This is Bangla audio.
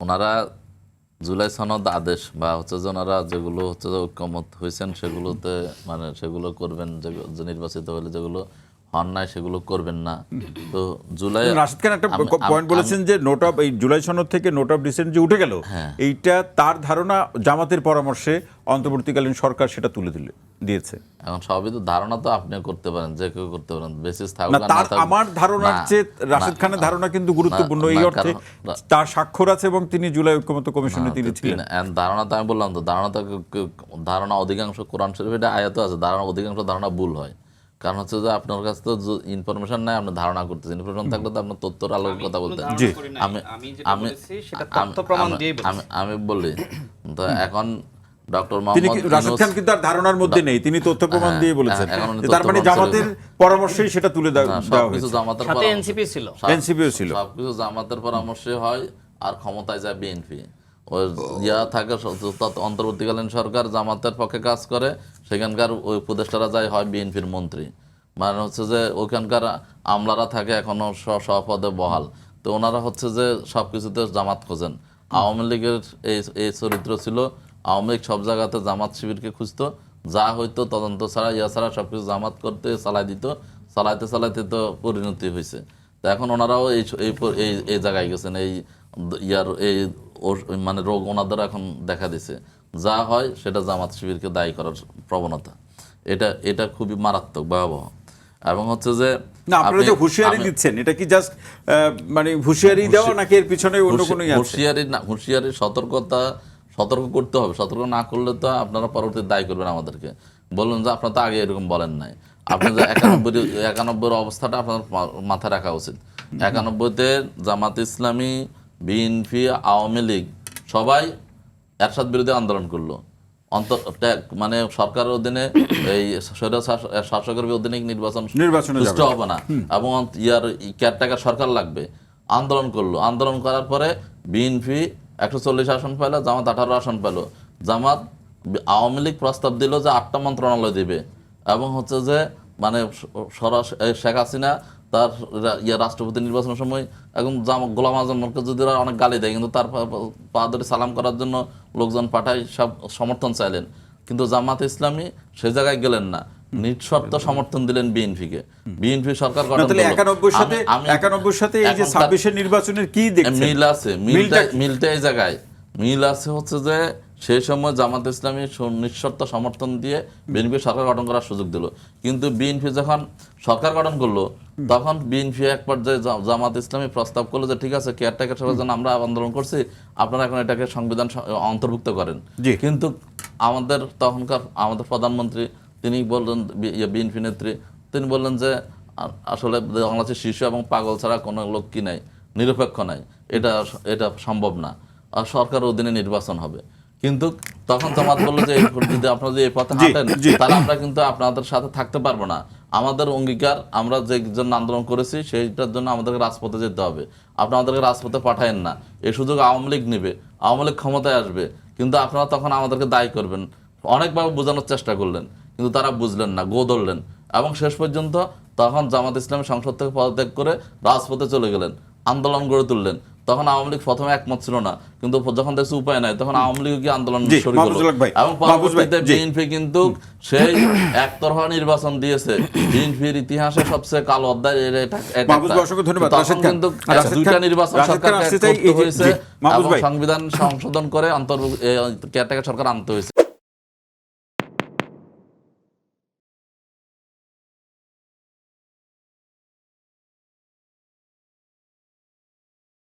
ওনারা জুলাই সনদ আদেশ বা হচ্ছে যে ওনারা যেগুলো হচ্ছে যে ঐক্যমত হয়েছেন সেগুলোতে মানে সেগুলো করবেন, যে নির্বাচিত হলে যেগুলো হন নাই সেগুলো করবেন না। তো জুলাই রাশিদ খান একটা পয়েন্ট বলেছেন যে নোট অফ এই জুলাই সনদ থেকে নোট অফ ডিসেন্ট যে উঠে গেল, এইটা তার ধারণা জামাতের পরামর্শে অন্তর্বর্তীকালীন সরকার সেটা তুলে দিয়েছে। এখন সবই তো ধারণা, তো আপনি করতে পারেন, যে কেউ করতে পারেন, বেসিস থাকুক না, আর না তার থাকুক। আমার ধারণার না, চেয়ে রাশিদ না, খানের ধারণা কিন্তু গুরুত্বপূর্ণ এই অর্থে তার স্বাক্ষর আছে এবং তিনি জুলাই ঐক্যমত্য কমিশনে তিনি ছিলেন। ধারণা তো আমি বললাম তো, ধারণা অধিকাংশ কোরআন শরীফ এটা আয়াত আছে, অধিকাংশ ধারণা ভুল হয়। কারণ হচ্ছে যে আপনার কাছে তো ইনফরমেশন নাই, আপনি ধারণা করতেছেন। ইনফরমেশন থাকলে তো আপনার তথ্যের আলোকে কথা বলতেন। আমি বলি তো এখন ডক্টর রাশিদ খান কিন্তু তার ধারণার মধ্যে নেই, তিনি তথ্য প্রমাণ দিয়ে বলেছেন। তার মানে জামাতের পরামর্শেই সেটা তুলে দেওয়া সবকিছু জামাতের এনসিপিও ছিল, সবকিছু জামাতের পরামর্শে হয়, আর ক্ষমতায় যায় বিএনপি। ওই থাকে অন্তর্বর্তীকালীন সরকার জামাতের পক্ষে কাজ করে, সেখানকার ওই উপদেষ্টারা যায় হয় বিএনপির মন্ত্রী, মানে হচ্ছে যে ওখানকার আমলারা থাকে এখনো সপদে বহাল। তো ওনারা হচ্ছে যে সবকিছুতে জামাত খোঁজেন। আওয়ামী লীগের এই চরিত্র ছিল, আওয়ামী লীগ সব জায়গাতে জামাত শিবিরকে খুঁজতো, যা হয়তো তদন্ত ছাড়া ছাড়া সবকিছু জামাত করতে চালাই দিত, চালাইতে তো পরিণতি হয়েছে। তো এখন ওনারাও এই জায়গায় গেছেন, এই মানে রোগ ওনাদের এখন দেখা দিছে। যা হয় সেটা জামাত শিবিরকে দায়ী করার প্রবণতা, এটা খুবই মারাত্মক, ভয়াবহ। এবং হচ্ছে যে না, আপনারা যে হুঁশিয়ারি দিচ্ছেন, এটা কি জাস্ট মানে হুঁশিয়ারি দেওয়া নাকি এর পিছনে অন্য কোনো হুঁশিয়ারি সতর্ক করতে হবে। সতর্ক না করলে তো আপনারা পরবর্তীতে দায়ী করবেন আমাদেরকে, বলুন যে আপনারা তো আগে এরকম বলেন নাই। আপনি যে 91 অবস্থাটা আপনার মাথায় রাখা উচিত। 91-তে জামাত ইসলামী, বিএনপি, আওয়ামী লীগ সবাই এরশাদ বিরোধী আন্দোলন করলো। মানে সরকারের অধীনে এই শাসকের অধীনে নির্বাচন সুষ্ঠু হবে না এবং কেয়ারটেকার সরকার লাগবে, আন্দোলন করলো। আন্দোলন করার পরে বিএনপি 140 আসন পেল, জামাত 18 আসন পেল। জামাত আওয়ামী লীগ প্রস্তাব দিল যে 8টা মন্ত্রণালয় দিবে এবং হচ্ছে যে মানে শেখ হাসিনা তার রাষ্ট্রপতি নির্বাচনের সময় এখন গোলাম আজম মরকজুদ্দিরা অনেক গালি দেয়, কিন্তু তার পা ধরে সালাম করার জন্য লোকজন পাঠায়, সব সমর্থন চাইলেন। কিন্তু জামাত ইসলামী সে জায়গায় গেলেন না, নিঃশর্ত সমর্থন দিলেন বিএনপিকে। বিএনপি সরকার গঠন করলো। 91 সাথে এই যে 26-এর নির্বাচনের কি দেখছেন? মিল আছে, মিলটা এই জায়গায় মিল আছে হচ্ছে যে সেই সময় জামাত ইসলামী নিঃশর্ত সমর্থন দিয়ে বিএনপি সরকার গঠন করার সুযোগ দিল। কিন্তু বিএনপি যখন সরকার গঠন করলো, তখন বিএনপি এক পর্যায়ে জামাত ইসলামী প্রস্তাব করলো যে ঠিক আছে, কেয়ারটেকার সরকারের জন্য আমরা আন্দোলন করছি, আপনারা এখন এটাকে সংবিধান অন্তর্ভুক্ত করেন। কিন্তু তখনকার আমাদের প্রধানমন্ত্রী তিনি বললেন, বিএনপি নেত্রী তিনি বললেন যে আসলে বাংলাদেশের শিশু এবং পাগল ছাড়া কোনো লোক কি নাই, নিরপেক্ষ নাই, এটা সম্ভব না, আর সরকারের অধীনে নির্বাচন হবে। কিন্তু তখন জামাত বললো যে যদি আপনারা যে এই পথে হাঁটেন তাহলে আমরা কিন্তু আপনাদের সাথে থাকতে পারবো না। আমাদের অঙ্গীকার, আমরা যে জন্য আন্দোলন করেছি সেইটার জন্য আমাদেরকে রাজপথে যেতে হবে, আপনাদেরকে রাজপথে পাঠায়েন না। এই সুযোগ আওয়ামী লীগ নেবে, আওয়ামী লীগ ক্ষমতায় আসবে, কিন্তু আপনারা তখন আমাদেরকে দায়ী করবেন। অনেকভাবে বোঝানোর চেষ্টা করলেন, কিন্তু তারা বুঝলেন না, গো ধরলেন এবং শেষ পর্যন্ত তখন জামাত ইসলামী সংসদ থেকে পদত্যাগ করে রাজপথে চলে গেলেন, আন্দোলন গড়ে তুললেন। তখন আওয়ামী লীগ প্রথমে একমত ছিল না, কিন্তু যখন দেখছে উপায় নাই, তখন আওয়ামী লীগ কি আন্দোলন শুরু করলো এবং পরবর্তীতে বিএনপি কিন্তু সেই একতরফা নির্বাচন দিয়েছে। বিএনপির ইতিহাসে সবচেয়ে কালো অধ্যায় কিন্তু 2টা নির্বাচন সরকার হয়েছে এবং সংবিধান সংশোধন করে কেয়ারটেকার সরকার আনতে হয়েছে।